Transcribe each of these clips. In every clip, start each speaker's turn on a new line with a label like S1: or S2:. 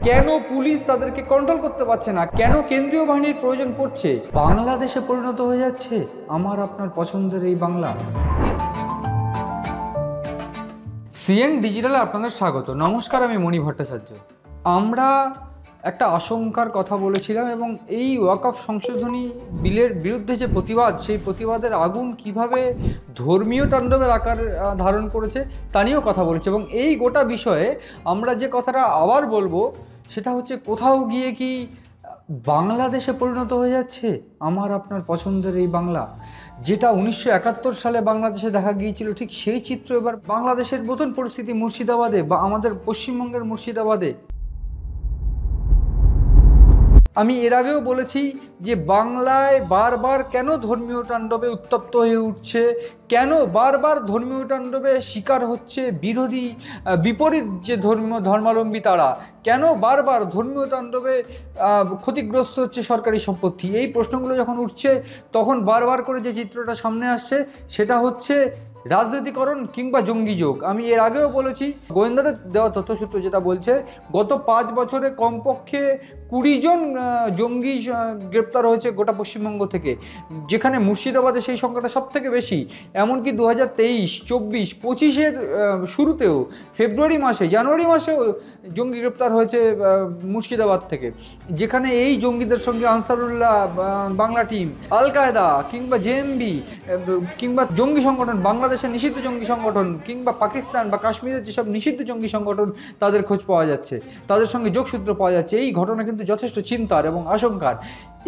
S1: কেন পুলিশ তাদেরকে কন্ট্রোল করতে পারছে না, কেন কেন্দ্রীয় বাহিনীর প্রয়োজন পড়ছে, বাংলাদেশে পরিণত হয়ে যাচ্ছে আমার আপনার পছন্দের এই বাংলা। সিএন ডিজিটালে আপনাদের স্বাগত। নমস্কার, আমি মণি ভট্টাচার্য। আমরা একটা আশঙ্কার কথা বলেছিলাম এবং এই ওয়াকফ সংশোধনী বিলের বিরুদ্ধে যে প্রতিবাদ, সেই প্রতিবাদের আগুন কিভাবে ধর্মীয় তাণ্ডবের আকার ধারণ করেছে তা নিয়েও কথা বলেছে। এবং এই গোটা বিষয়ে আমরা যে কথাটা আবার বলবো সেটা হচ্ছে, কোথাও গিয়ে কি বাংলাদেশে পরিণত হয়ে যাচ্ছে আমার আপনার পছন্দের এই বাংলা। যেটা 1971 সালে বাংলাদেশে দেখা গিয়েছিল, ঠিক সেই চিত্র এবার বাংলাদেশের নতুন পরিস্থিতি মুর্শিদাবাদে বা আমাদের পশ্চিমবঙ্গের মুর্শিদাবাদে। আমি এর আগেও বলেছি যে বাংলায় বারবার কেন ধর্মীয় তাণ্ডবে উত্তপ্ত হয়ে উঠছে, কেন বারবার ধর্মীয় তাণ্ডবে শিকার হচ্ছে বিপরীত যে ধর্মাবলম্বী তারা, কেন বারবার ধর্মীয় তাণ্ডবে ক্ষতিগ্রস্ত হচ্ছে সরকারি সম্পত্তি। এই প্রশ্নগুলো যখন উঠছে তখন বারবার করে যে চিত্রটা সামনে আসছে সেটা হচ্ছে রাজনীতিকরণ কিংবা জঙ্গি যোগ। আমি এর আগেও বলেছি, গোয়েন্দাদের দেওয়া তথ্যসূত্র যেটা বলছে, গত 5 বছরে কমপক্ষে 20 জন জঙ্গি গ্রেপ্তার হয়েছে গোটা পশ্চিমবঙ্গ থেকে, যেখানে মুর্শিদাবাদে সেই সংখ্যাটা সব থেকে বেশি। এমনকি 2023, 24, 25-এর শুরুতেও জানুয়ারি মাসেও জঙ্গি গ্রেপ্তার হয়েছে মুর্শিদাবাদ থেকে, যেখানে এই জঙ্গিদের সঙ্গে আনসারুল্লাহ, বাংলা টিম, আল কায়দা কিংবা জেএমবি কিংবা জঙ্গি সংগঠন, বাংলাদেশের নিষিদ্ধ জঙ্গি সংগঠন কিংবা পাকিস্তান বা কাশ্মীরের যেসব নিষিদ্ধ জঙ্গি সংগঠন, তাদের খোঁজ পাওয়া যাচ্ছে, তাদের সঙ্গে যোগসূত্র পাওয়া যাচ্ছে। এই ঘটনা কিন্তু যথেষ্ট চিন্তার এবং আশঙ্কার।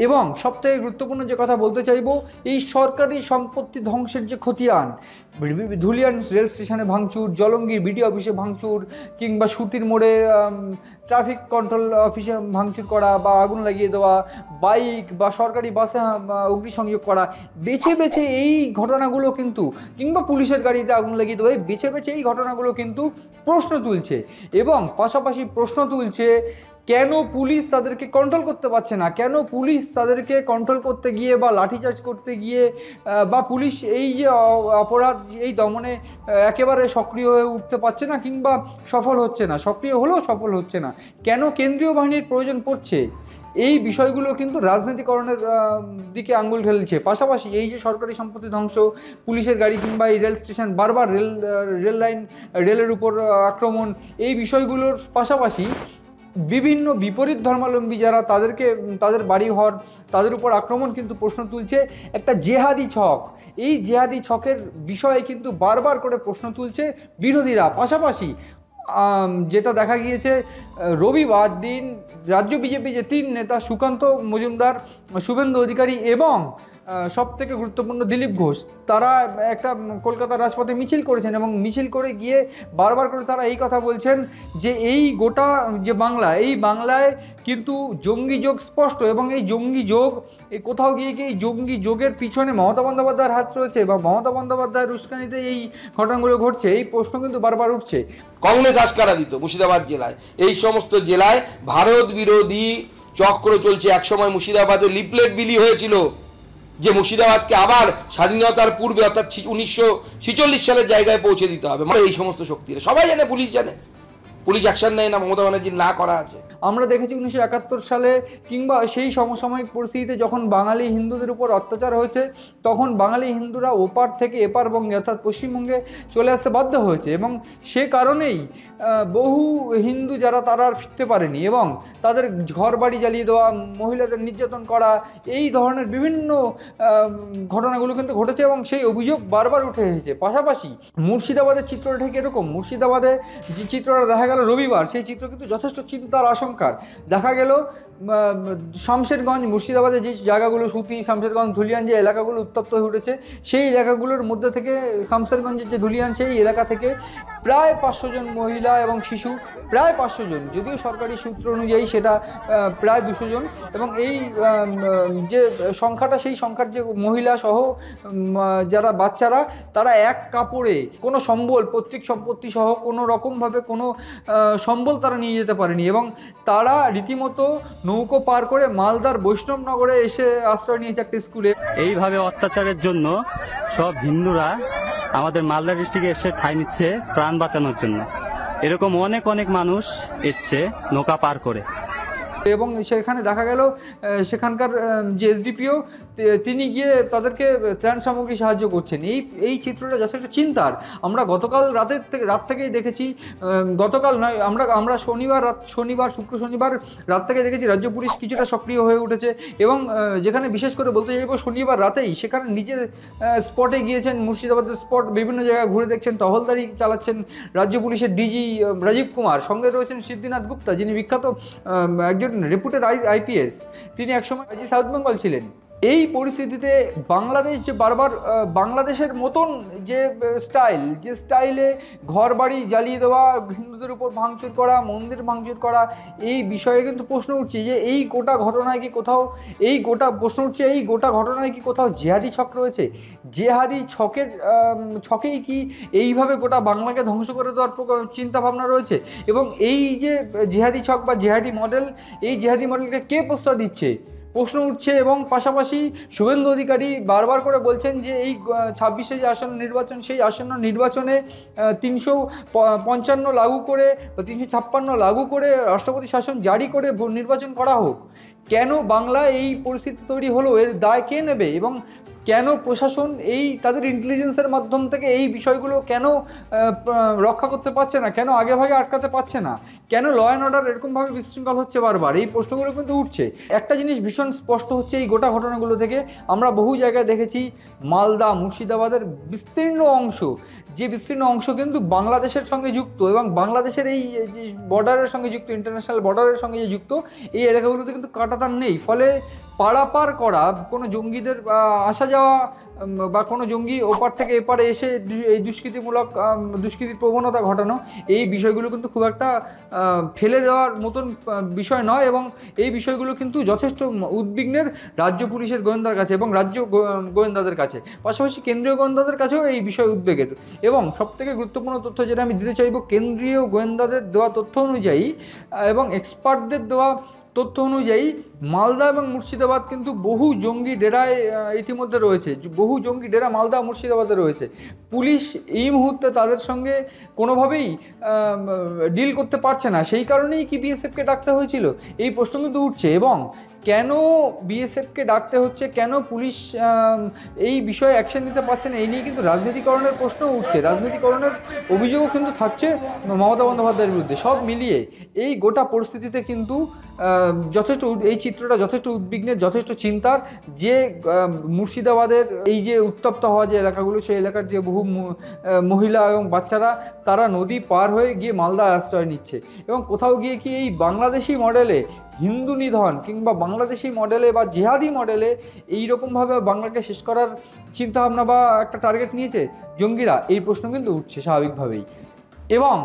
S1: এবং সবথেকে গুরুত্বপূর্ণ যে কথা বলতে চাইব, এই সরকারি সম্পত্তি ধ্বংসের যে খতিয়ান, ধুলিয়ান রেল স্টেশনে ভাঙচুর, জলঙ্গির বিডিও অফিসে ভাঙচুর, কিংবা সুতির মোড়ে ট্রাফিক কন্ট্রোল অফিসে ভাঙচুর করা বা আগুন লাগিয়ে দেওয়া, বাইক বা সরকারি বাসে অগ্নিসংযোগ করা, বেছে বেছে এই ঘটনাগুলো কিন্তু, কিংবা পুলিশের গাড়িতে আগুন লাগিয়ে দেওয়া, বেছে বেছে এই ঘটনাগুলো কিন্তু প্রশ্ন তুলছে। এবং পাশাপাশি প্রশ্ন তুলছে, কেন পুলিশ তাদেরকে কন্ট্রোল করতে পারছে না, কেন পুলিশ তাদেরকে কন্ট্রোল করতে গিয়ে বা লাঠিচার্জ করতে গিয়ে বা পুলিশ এই যে অপরাধ, এই দমনে একেবারে সক্রিয় হয়ে উঠতে পারছে না কিংবা সফল হচ্ছে না, সক্রিয় হলেও সফল হচ্ছে না, কেন কেন্দ্রীয় বাহিনীর প্রয়োজন পড়ছে। এই বিষয়গুলো কিন্তু রাজনীতিকরণের দিকে আঙ্গুল ঠেলছে। পাশাপাশি এই যে সরকারি সম্পত্তি ধ্বংস, পুলিশের গাড়ি কিংবা এই রেল স্টেশন, বারবার রেলের উপর আক্রমণ, এই বিষয়গুলোর পাশাপাশি বিভিন্ন বিপরীত ধর্মাবলম্বী যারা, তাদের বাড়িঘর, তাদের উপর আক্রমণ কিন্তু প্রশ্ন তুলছে। একটা জেহাদি ছক, এই জেহাদি ছকের বিষয়ে কিন্তু বারবার করে প্রশ্ন তুলছে বিরোধীরা। পাশাপাশি যেটা দেখা গিয়েছে, রবিবার দিন রাজ্য বিজেপি যে 3 নেতা, সুকান্ত মজুমদার, শুভেন্দু অধিকারী এবং সবথেকে গুরুত্বপূর্ণ দিলীপ ঘোষ, তারা একটা কলকাতার রাজপথে মিছিল করেছেন এবং মিছিল করে গিয়ে বারবার করে তারা এই কথা বলছেন যে এই গোটা যে বাংলা, এই বাংলায় কিন্তু জঙ্গি যোগ স্পষ্ট। এবং এই জঙ্গি যোগ, এই কোথাও গিয়ে কি এই জঙ্গি যোগের পিছনে মমতা বন্দ্যোপাধ্যায়ের হাত রয়েছে বা মমতা বন্দ্যোপাধ্যায়ের উস্কানিতে এই ঘটনাগুলো ঘটছে, এই প্রশ্ন কিন্তু বারবার উঠছে।
S2: কংগ্রেস আশকারা দিত মুর্শিদাবাদ জেলায়, এই সমস্ত জেলায় ভারত বিরোধী চক্র চলছে। একসময় মুর্শিদাবাদে লিফলেট বিলি হয়েছিল যে মুর্শিদাবাদকে আবার স্বাধীনতার পূর্বে অর্থাৎ 1946 সালের জায়গায় পৌঁছে দিতে হবে। এই সমস্ত শক্তিরা সবাই জানে, পুলিশ জানে, পুলিশ অ্যাকশন নেয় না, মমতা ব্যানার্জির না করা আছে।
S1: আমরা দেখেছি 1971 সালে কিংবা সেই সমসাময়িক পরিস্থিতিতে যখন বাঙালি হিন্দুদের উপর অত্যাচার হয়েছে, তখন বাঙালি হিন্দুরা ওপার থেকে এপার বঙ্গে অর্থাৎ পশ্চিমবঙ্গে চলে আসতে বাধ্য হয়েছে। এবং সে কারণেই বহু হিন্দু যারা, তারা আর ফিরতে পারেনি এবং তাদের ঘর বাড়ি জ্বালিয়ে দেওয়া, মহিলাদের নির্যাতন করা, এই ধরনের বিভিন্ন ঘটনাগুলো কিন্তু ঘটেছে এবং সেই অভিযোগ বারবার উঠে এসেছে। পাশাপাশি মুর্শিদাবাদের চিত্রটা ঠিক এরকম। মুর্শিদাবাদে যে চিত্রটা দেখা গেল রবিবার, সেই চিত্র কিন্তু যথেষ্ট চিন্তার আশঙ্কার। দেখা গেল শামশেরগঞ্জ, মুর্শিদাবাদের যে জায়গাগুলো, সুতি, শামশেরগঞ্জ, ধুলিয়ান, যে এলাকাগুলো উত্তপ্ত হয়ে উঠেছে, সেই এলাকাগুলোর মধ্যে থেকে শামশেরগঞ্জের যে ধুলিয়ান, সেই এলাকা থেকে প্রায় 500 জন মহিলা এবং শিশু, প্রায় 500 জন, যদিও সরকারি সূত্র অনুযায়ী সেটা প্রায় 200 জন। এবং এই যে সংখ্যাটা, সেই সংখ্যার যে মহিলা সহ যারা বাচ্চারা, তারা এক কাপড়ে কোনো সম্বল, পৈতৃক সম্পত্তি সহ কোনো রকমভাবে কোনো সম্বল তারা নিয়ে যেতে পারেনি এবং তারা রীতিমতো নৌকো পার করে মালদার বৈষ্ণবনগরে এসে আশ্রয় নিয়েছে একটা স্কুলে।
S3: এইভাবে অত্যাচারের জন্য সব হিন্দুরা আমাদের মালদা ডিস্ট্রিক্টে এসে ঠাঁই নিচ্ছে প্রাণ বাঁচানোর জন্য। এরকম অনেক অনেক মানুষ এসছে নৌকা পার করে।
S1: এবং সেখানে দেখা গেল সেখানকার যে এসডিপিও তিনি গিয়ে তাদেরকে ত্রাণ সামগ্রী সাহায্য করছেন। এই চিত্রটা যথেষ্ট চিন্তার। আমরা গতকাল রাত থেকেই দেখেছি, গতকাল নয়, আমরা শনিবার শুক্র শনিবার রাত থেকে দেখেছি রাজ্য পুলিশ কিছুটা সক্রিয় হয়ে উঠেছে। এবং যেখানে বিশেষ করে বলতে চাইব শনিবার রাতেই সেখানে নিজে স্পটে গিয়েছেন, মুর্শিদাবাদের স্পট বিভিন্ন জায়গায় ঘুরে দেখছেন, টহলদারি চালাচ্ছেন রাজ্য পুলিশের ডিজি রাজীব কুমার। সঙ্গে রয়েছেন সিদ্ধিনাথ গুপ্তা, যিনি বিখ্যাত একজন রেপুটেড আইপিএস, তিনি একসময় আইজি সাউথ বেঙ্গল ছিলেন। এই পরিস্থিতিতে বাংলাদেশ যে বারবার বাংলাদেশের মতন যে স্টাইলে ঘর বাড়ি জ্বালিয়ে দেওয়া, হিন্দুদের উপর ভাঙচুর করা, মন্দির ভাঙচুর করা, এই বিষয়ে কিন্তু প্রশ্ন উঠছে যে এই গোটা ঘটনায় কি কোথাও জেহাদি ছক রয়েছে? জেহাদি ছকেই কি এইভাবে গোটা বাংলাকে ধ্বংস করে দেওয়ার চিন্তাভাবনা রয়েছে? এবং এই যে জেহাদি ছক বা জেহাদি মডেল, এই জেহাদি মডেলকে কে প্রশ্রয় দিচ্ছে প্রশ্ন উঠছে। এবং পাশাপাশি শুভেন্দু অধিকারী বারবার করে বলছেন যে এই 26শে যে আসন্ন নির্বাচন, সেই আসন্ন নির্বাচনে 355 লাগু করে বা 356 লাগু করে রাষ্ট্রপতি শাসন জারি করে নির্বাচন করা হোক। কেন বাংলায় এই পরিস্থিতি তৈরি হলো, এর দায় কে নেবে? এবং কেন প্রশাসন তাদের ইন্টেলিজেন্সের মাধ্যম থেকে এই বিষয়গুলো কেন রক্ষা করতে পারছে না? কেন আগেভাগে আটকাতে পারছে না? কেন ল অ্যান্ড অর্ডার এরকমভাবে বিশৃঙ্খল হচ্ছে বারবার? এই প্রশ্নগুলো কিন্তু উঠছে। একটা জিনিস ভীষণ স্পষ্ট হচ্ছে এই গোটা ঘটনাগুলো থেকে, আমরা বহু জায়গায় দেখেছি মালদা মুর্শিদাবাদের বিস্তীর্ণ অংশ কিন্তু বাংলাদেশের সঙ্গে যুক্ত, এবং বাংলাদেশের এই যে বর্ডারের সঙ্গে যুক্ত, ইন্টারন্যাশনাল বর্ডারের সঙ্গে যে যুক্ত, এই এলাকাগুলোতে কিন্তু কাঁটাতার নেই। ফলে পারাপার করা, কোনো জঙ্গিদের আসা যাওয়া বা কোনো জঙ্গি ওপার থেকে এপারে এসে এই দুষ্কৃতির প্রবণতা ঘটানো, এই বিষয়গুলো কিন্তু খুব একটা ফেলে দেওয়ার মতন বিষয় নয়। এবং এই বিষয়গুলো কিন্তু যথেষ্ট উদ্বিগ্নের রাজ্য পুলিশের গোয়েন্দার কাছে এবং রাজ্য গোয়েন্দাদের কাছে, পাশাপাশি কেন্দ্রীয় গোয়েন্দাদের কাছেও এই বিষয় উদ্বেগের। এবং সবথেকে গুরুত্বপূর্ণ তথ্য যেটা আমি দিতে চাইব, কেন্দ্রীয় গোয়েন্দাদের দেওয়া তথ্য অনুযায়ী এবং এক্সপার্টদের দেওয়া তথ্য অনুযায়ী মালদা এবং মুর্শিদাবাদ কিন্তু বহু জঙ্গি ডেরায় ইতিমধ্যে রয়েছে। বহু জঙ্গি ডেরা মালদা মুর্শিদাবাদে রয়েছে। পুলিশ এই মুহূর্তে তাদের সঙ্গে কোনোভাবেই ডিল করতে পারছে না। সেই কারণেই কি বিএসএফকে ডাকতে হয়েছিল, এই প্রশ্ন কিন্তু উঠছে। এবং কেন বিএসএফকে ডাকতে হচ্ছে, কেন পুলিশ এই বিষয়ে অ্যাকশন নিতে পারছে না, এই নিয়ে কিন্তু রাজনীতিকরণের প্রশ্ন উঠছে। রাজনীতিকরণের অভিযোগও কিন্তু থাকছে মমতা বন্দ্যোপাধ্যায়ের বিরুদ্ধে। সব মিলিয়ে এই গোটা পরিস্থিতিতে কিন্তু এই চিত্রটা যথেষ্ট উদ্বিগ্নের, যথেষ্ট চিন্তার। যে মুর্শিদাবাদের এই যে উত্তপ্ত হওয়া যে এলাকাগুলো, সেই এলাকার যে বহু মহিলা এবং বাচ্চারা, তারা নদী পার হয়ে গিয়ে মালদা আশ্রয় নিচ্ছে। এবং কোথাও গিয়ে কি এই বাংলাদেশি মডেলে হিন্দু নিধন কিংবা বাংলাদেশি মডেলে বা জেহাদি মডেলে এইরকমভাবে বাংলাকে শেষ করার চিন্তাভাবনা বা একটা টার্গেট নিয়েছে জঙ্গিরা, এই প্রশ্ন কিন্তু উঠছে স্বাভাবিকভাবেই। এবং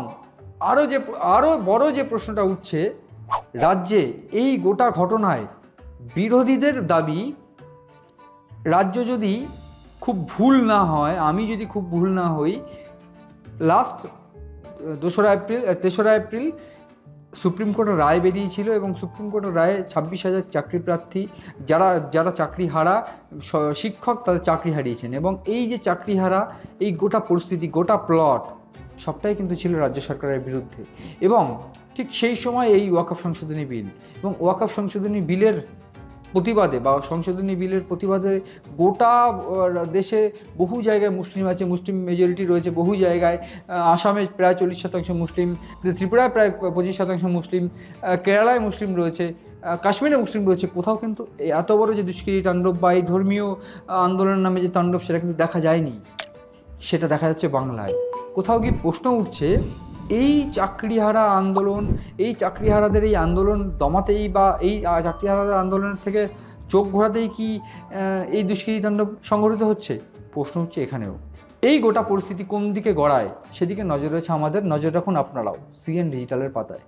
S1: আরও বড় যে প্রশ্নটা উঠছে, রাজ্যে এই গোটা ঘটনায় বিরোধীদের দাবি, রাজ্য যদি খুব ভুল না হয়, আমি যদি খুব ভুল না হই, লাস্ট 3রা এপ্রিল সুপ্রিম কোর্টের রায় বেরিয়েছিল এবং সুপ্রিম কোর্টের রায়ে 26,000 চাকরি প্রার্থী যারা চাকরি হারা শিক্ষক, তাদের চাকরি হারিয়েছেন। এবং এই যে চাকরি হারা, এই গোটা পরিস্থিতি, গোটা প্লট সবটাই কিন্তু ছিল রাজ্য সরকারের বিরুদ্ধে। এবং ঠিক সেই সময় এই ওয়াকফ সংশোধনী বিল, এবং ওয়াকফ সংশোধনী বিলের প্রতিবাদে বা সংশোধনী বিলের প্রতিবাদে গোটা দেশে বহু জায়গায় মুসলিম আছে, মুসলিম মেজরিটি রয়েছে বহু জায়গায়। আসামে প্রায় 40% মুসলিম, ত্রিপুরায় প্রায় 25% মুসলিম, কেরালায় মুসলিম রয়েছে, কাশ্মীরে মুসলিম রয়েছে। কোথাও কিন্তু এত বড় যে দুষ্কৃতি তাণ্ডব বা এই ধর্মীয় আন্দোলনের নামে যে তাণ্ডব, সেটা কিন্তু দেখা যায়নি। সেটা দেখা যাচ্ছে বাংলায়। কোথাও গিয়ে প্রশ্ন উঠছে, এই চাকরিহারা আন্দোলন, এই চাকরিহারাদের এই আন্দোলন দমাতেই বা এই চাকরিহারাদের আন্দোলনের থেকে চোখ ঘোরাতেই কি এই দুষ্কৃতিতাণ্ডব সংঘটিত হচ্ছে? প্রশ্ন হচ্ছে এখানেও। এই গোটা পরিস্থিতি কোন দিকে গড়ায়, সেদিকে নজর রয়েছে আমাদের। নজর রাখুন আপনারাও সিএন ডিজিটালের পাতায়।